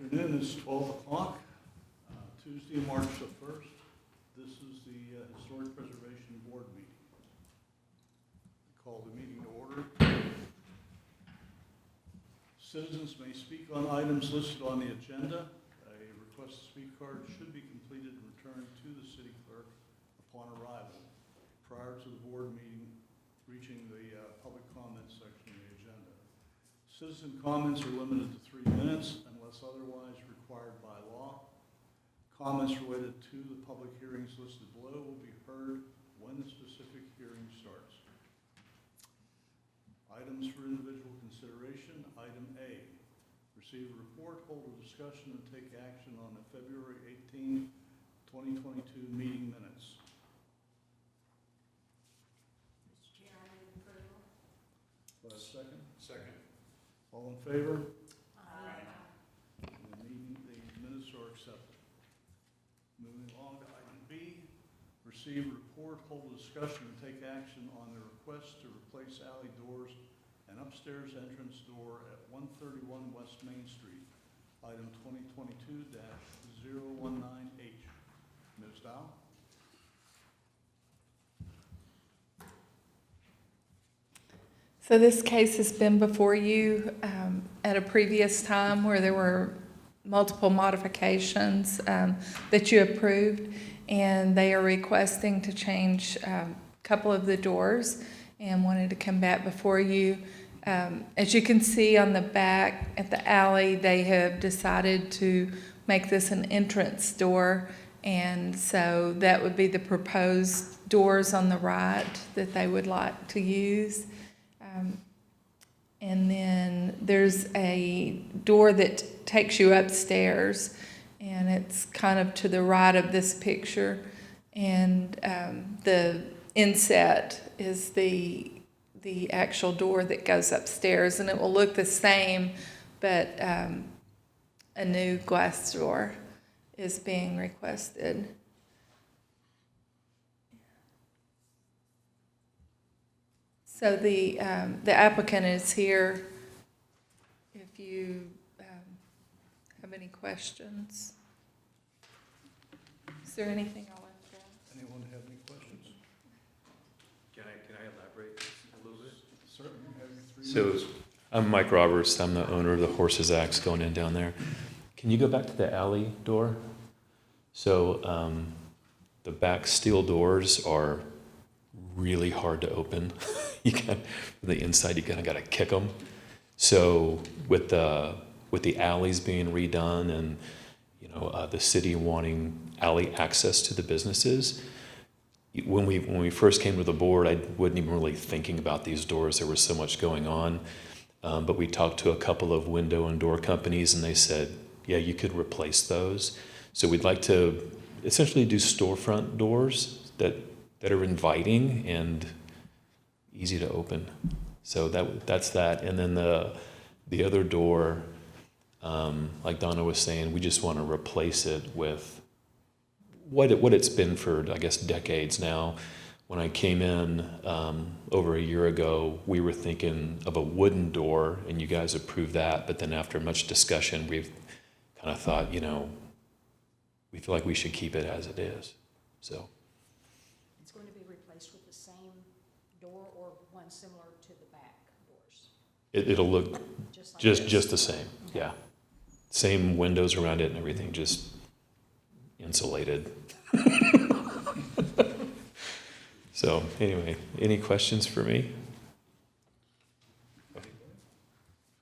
afternoon. It's 12 o'clock, Tuesday, March the 1st. This is the Historic Preservation Board meeting. I call the meeting to order. Citizens may speak on items listed on the agenda. A request to speak card should be completed and returned to the city clerk upon arrival prior to the board meeting reaching the public comments section of the agenda. Citizen comments are limited to 3 minutes unless otherwise required by law. Comments related to the public hearings listed below will be heard when the specific hearing starts. Items for individual consideration. Item A, receive a report, hold a discussion, and take action on the February 18, 2022 meeting minutes. Mr. Chair, I move approval. Last second. Second. All in favor? Aye. The minutes are accepted. Moving along to item B, receive a report, hold a discussion, and take action on the request to replace alley doors and upstairs entrance door at 131 West Main Street, item 2022-019H. Ms. Dow? So this case has been before you at a previous time where there were multiple modifications that you approved, and they are requesting to change a couple of the doors and wanted to come back before you. As you can see on the back at the alley, they have decided to make this an entrance door, and so that would be the proposed doors on the right that they would like to use. And then there's a door that takes you upstairs, and it's kind of to the right of this picture. And the inset is the actual door that goes upstairs, and it will look the same, but a new glass door is being requested. So the applicant is here if you have any questions. Is there anything I left out? Anyone have any questions? Can I elaborate a little bit? Certainly. Have your 3 So minutes. I'm Mike Roberts. I'm the owner of the Horses Axe going in down there. Can you go back to the alley door? So the back steel doors are really hard to open. You can, from the inside, you kind of got to kick them. So with the alleys being redone and the city wanting alley access to the businesses, when we first came to the board, I wasn't even really thinking about these doors. There was so much going on, but we talked to a couple of window and door companies, and they said, yeah, you could replace those. So we'd like to essentially do storefront doors that are inviting and easy to open. So that's that. And then the other door, like Donna was saying, we just want to replace it with what it's been for, I guess, decades now. When I came in over a year ago, we were thinking of a wooden door, and you guys approved that. But then after much discussion, we've kind of thought, we feel like we should keep it as it is. So. It's going to be replaced with the same door or one similar to the back doors? It'll look Just just the same, yeah. Same windows around it and everything, just insulated. So anyway, any questions for me?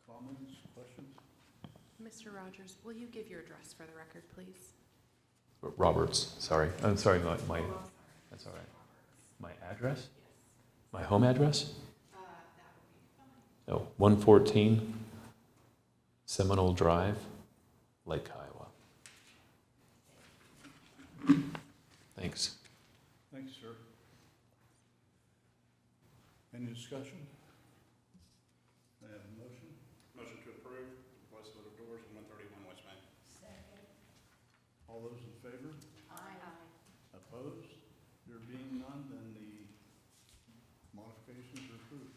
Comments, questions? Mr. Rogers, will you give your address for the record, please? Roberts, sorry. I'm sorry, my that's all right. My address? My home address? Oh, 114 Seminole Drive, Lake, Iowa. Thanks. Thanks, sir. Any discussion? I have a motion. Motion to approve replacement of doors on 131 West Main. Second. All those in favor? Aye. Opposed? There being none, then the modifications are approved.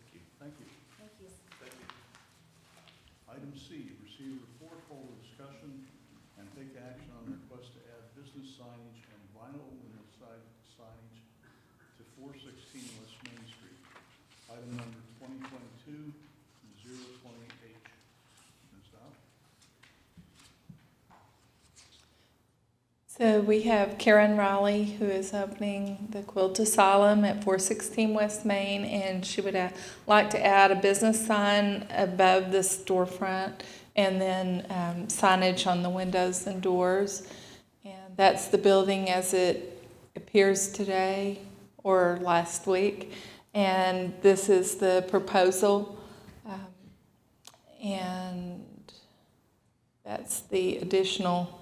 Thank you. Thank you. Thank you. Thank you. Item C, receive, report, hold a discussion, and take action on the request to add business signage and vinyl window side signage to 416 West Main Street. Item number 2022-020H. Ms. Dow? So we have Karen Riley, who is opening the Quilt Asylum at 416 West Main, and she would like to add a business sign above the storefront and then signage on the windows and doors. And that's the building as it appears today or last week. And this is the proposal. And that's the additional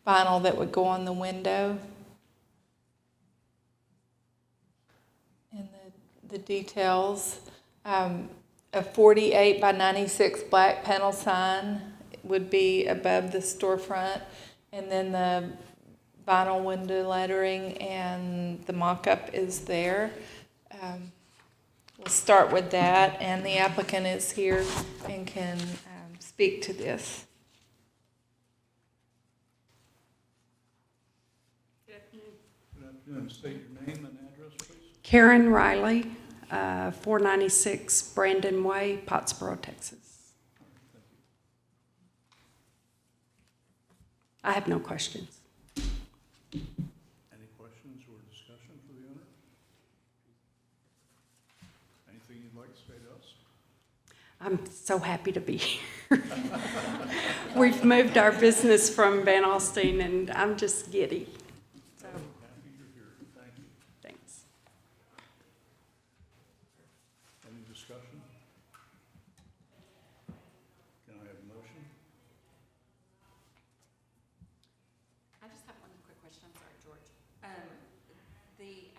vinyl that would go on the window. And the details, a 48 by 96 black panel sign would be above the storefront, and then the vinyl window lettering and the mock-up is there. We'll start with that, and the applicant is here and can speak to this. Good afternoon. State your name and address, please. Karen Riley, 496 Brandon Way, Pottsboro, Texas. All right, thank you. I have no questions. Any questions or discussion for the owner? Anything you'd like to say to us? I'm so happy to be here. We've moved our business from Van Alstyne, and I'm just giddy. So, Happy you're here. Thank you. thanks. Any discussion? Can I have a motion? I just have one quick question, I'm sorry, George.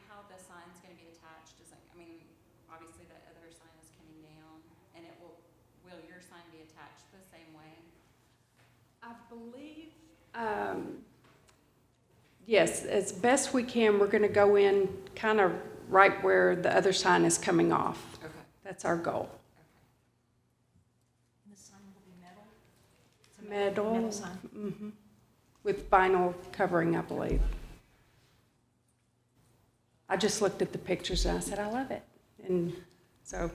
How the sign's gonna be attached is like, I mean, obviously that other sign is coming down, and will your sign be attached the same way? I believe, yes, as best we can, we're going to go in kind of right where the other sign is coming off. Okay. That's our goal. And the sign will be metal? It's a Metal, sign. with vinyl covering, I believe. I just looked at the pictures and I said, I love it. And so,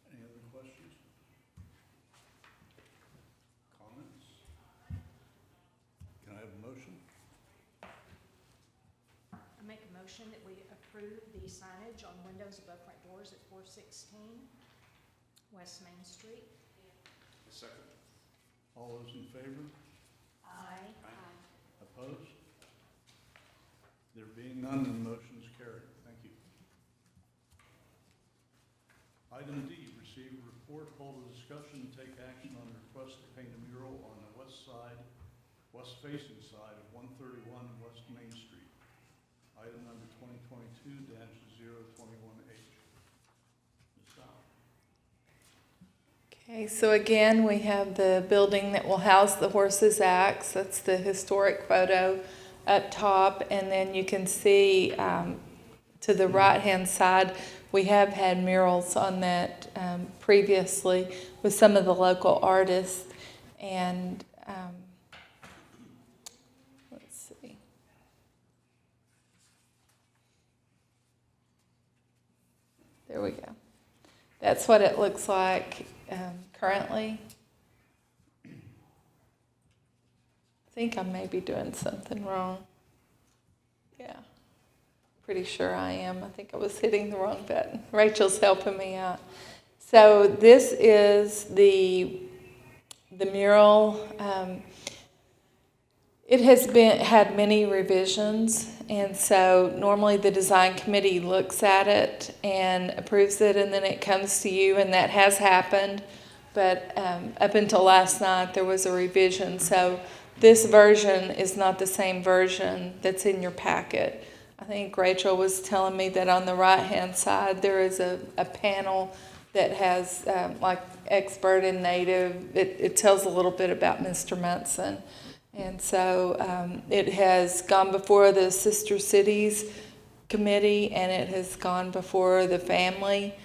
Any other questions? Comments? Can I have a motion? I make a motion that we approve the signage on windows above front doors at 416 West Main Street. Second. All those in favor? Aye. Opposed? There being none, the motion is carried. Thank you. Item D, receive a report, hold a discussion, and take action on the request to paint a mural on the west-facing side of 131 West Main Street. Item number 2022-021H. Ms. Dow. Okay, so again, we have the building that will house the horse's axe. That's the historic photo up top. And then you can see to the right-hand side, we have had murals on that previously with some of the local artists. And let's see. There we go. That's what it looks like currently. I think I may be doing something wrong. Yeah, pretty sure I am. I think I was hitting the wrong button. Rachel's helping me out. So this is the mural. It has had many revisions, and so normally the design committee looks at it and approves it, and then it comes to you, and that has happened. But up until last night, there was a revision. So this version is not the same version that's in your packet. I think Rachel was telling me that on the right-hand side, there is a panel that has, like, expert in native. It tells a little bit about Mr. Munson. And so it has gone before the Sister Cities Committee, and it has gone before the family.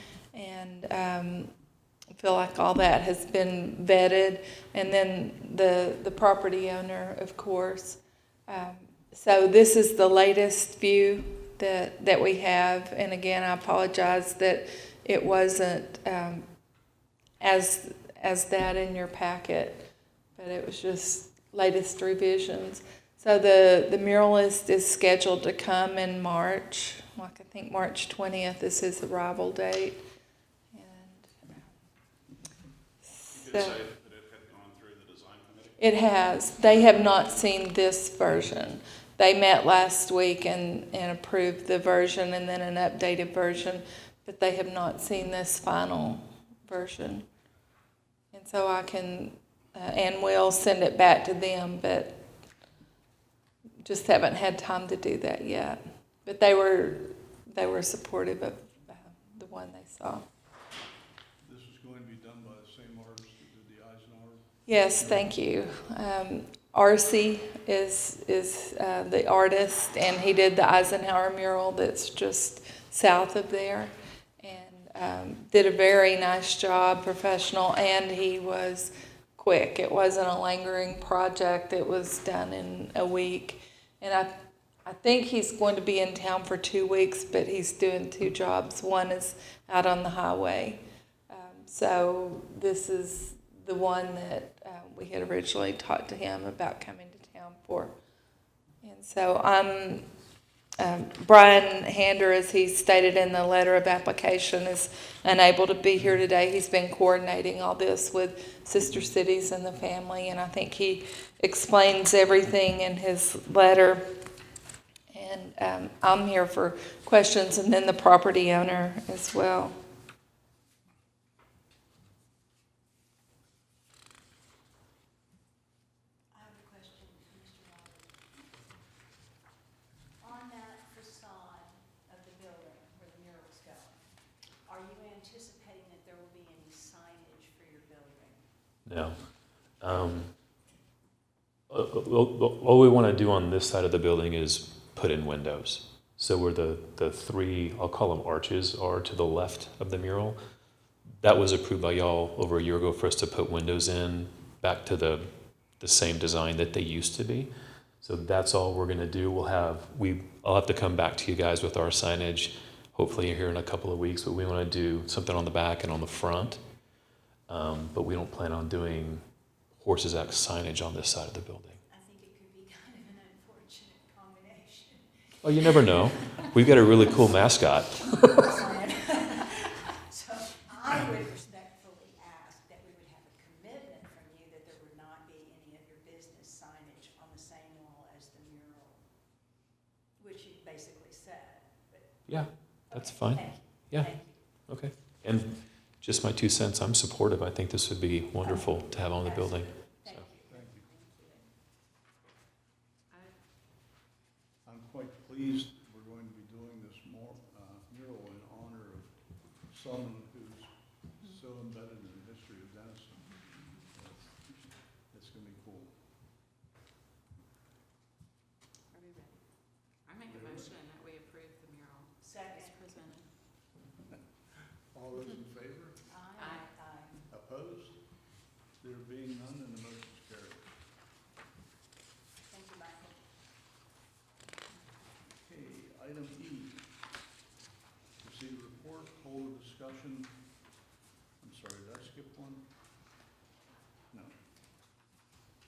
and I feel like all that has been vetted. And then the property owner, of course. So this is the latest view that we have. And again, I apologize that it wasn't as that in your packet, but it was just latest revisions. So the muralist is scheduled to come in March, like I think March 20th is his arrival date. And You did so say that it had gone through the design committee? it has. They have not seen this version. They met last week and approved the version and then an updated version, but they have not seen this final version. And so I can, and will send it back to them, but just haven't had time to do that yet. But they were supportive of the one they saw. This is going to be done by the same artist that did the Eisenhower. Yes, thank you. RC is the artist, and he did the Eisenhower mural that's just south of there, and did a very nice job, professional, and he was quick. It wasn't a lingering project. It was done in a week. And I think he's going to be in town for 2 weeks, but he's doing 2 jobs. One is out on the highway. So this is the one that we had originally talked to him about coming to town for. And so Brian Hander, as he stated in the letter of application, is unable to be here today. He's been coordinating all this with Sister Cities and the family, and I think he explains everything in his letter. And I'm here for questions, and then the property owner as well. I have a question, Mr. Robert. On that facade of the building where the mural's going, are you anticipating that there will be any signage for your building? No. All we want to do on this side of the building is put in windows. So where the 3, I'll call them arches, are to the left of the mural, that was approved by y'all over a year ago for us to put windows in back to the same design that they used to be. So that's all we're going to do. I'll have to come back to you guys with our signage, hopefully here in a couple of weeks, but we want to do something on the back and on the front. But we don't plan on doing Horses Act signage on this side of the building. I think it could be kind of an unfortunate combination. Oh, you never know. We've got a really cool mascot. So I would respectfully ask that we would have a commitment from you that there would not be any of your business signage on the same wall as the mural, which you basically said. But, Yeah, that's okay, fine. Thank you. Yeah. Thank you. Okay. And just my 2 cents, I'm supportive. I think this would be wonderful to have on the building. Thank So. you. Thank you. I'm quite pleased we're going to be doing this mural in honor of someone who's so embedded in the history of Denison. It's going to be cool. Are we ready? I make a motion that we approve the mural as Second. presented. All those in favor? Aye. Opposed? There being none, then the motion is carried. Thank you, Michael. Okay, item E. Receive a report, hold a discussion. I'm sorry, did I skip one? No.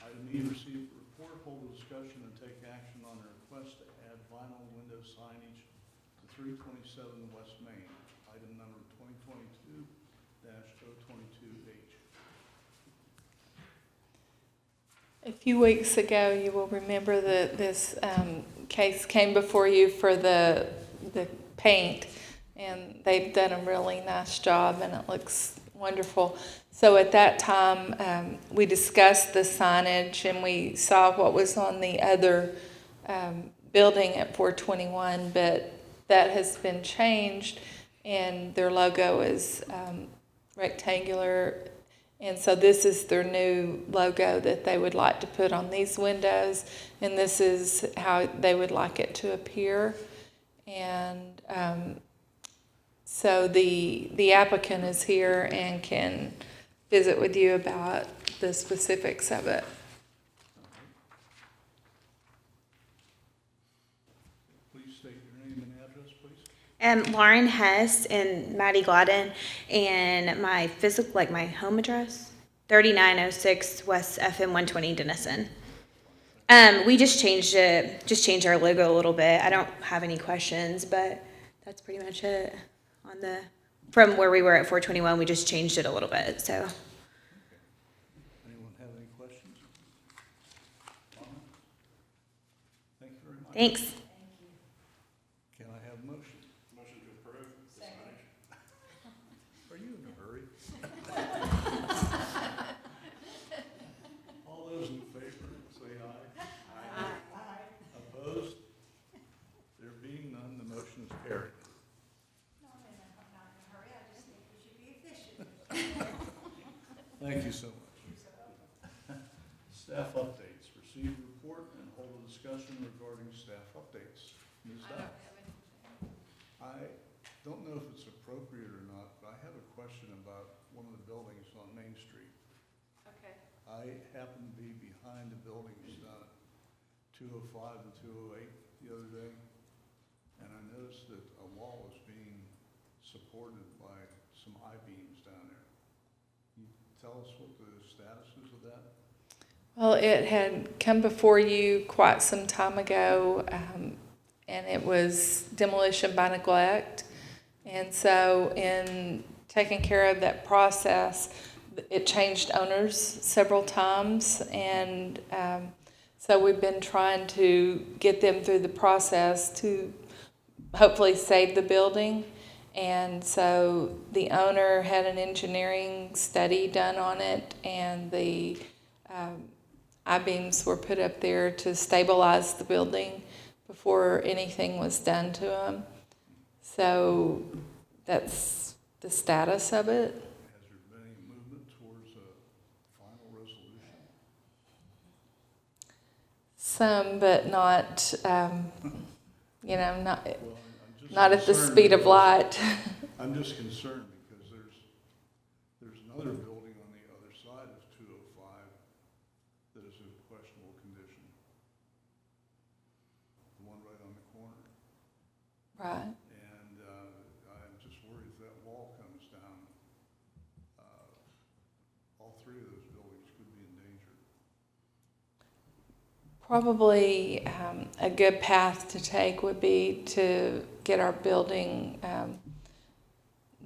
Item E, receive a report, hold a discussion, and take action on a request to add vinyl window signage to 327 West Main. Item number 2022-022H. A few weeks ago, you will remember that this case came before you for the paint, and they've done a really nice job, and it looks wonderful. So at that time, we discussed the signage, and we saw what was on the other building at 421, but that has been changed, and their logo is rectangular. And so this is their new logo that they would like to put on these windows, and this is how they would like it to appear. And So the applicant is here and can visit with you about the specifics of it. Please state your name and address, please. Lauren Hess and Maddie Gladden, and my physical, like my home address, 3906 West FM 120 Denison. We just changed it, just changed our logo a little bit. I don't have any questions, but that's pretty much it on the, from where we were at 421, we just changed it a little bit, so. Anyone have any questions? Comments? Thank you very much. Thanks. Can I have a motion? Motion to approve the signage. Are you in a hurry? All those in favor, say aye. Aye. Opposed? There being none, the motion is carried. No, I'm not in a hurry, I just think we should be efficient. Thank you so much. Staff updates. Receive report and hold a discussion regarding staff updates. Ms. Dow? I don't know if it's appropriate or not, but I have a question about one of the buildings on Main Street. Okay. I happened to be behind the buildings down at 205 and 208 the other day, and I noticed that a wall is being supported by some I-beams down there. Can you tell us what the status is of that? Well, it had come before you quite some time ago, and it was demolition by neglect. And so in taking care of that process, it changed owners several times. And so we've been trying to get them through the process to hopefully save the building. And so the owner had an engineering study done on it, and the I-beams were put up there to stabilize the building before anything was done to them. So that's the status of it. Has there been any movement towards a final resolution? Some, but not, not, Well, I'm just not at the concerned speed of because- light. I'm just concerned because there's another building on the other side of 205 that is in questionable condition. The one right on the corner. Right. And I'm just worried if that wall comes down, all three of those buildings could be in danger. Probably a good path to take would be to get our building,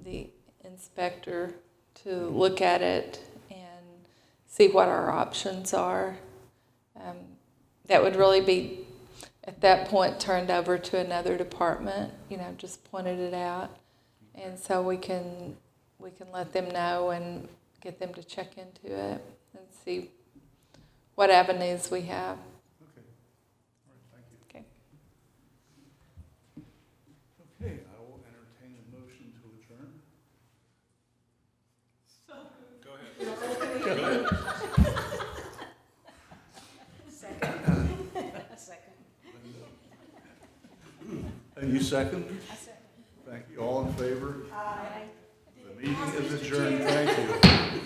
the inspector to look at it and see what our options are. That would really be, at that point, turned over to another department, just pointed it out. And so we can let them know and get them to check into it and see what avenues we have. Okay. All right, thank you. Okay. Okay, I will entertain a motion to adjourn. Go ahead. Second. And you second? I second. Thank you. All in favor? Aye. The meeting is adjourned. Thank you.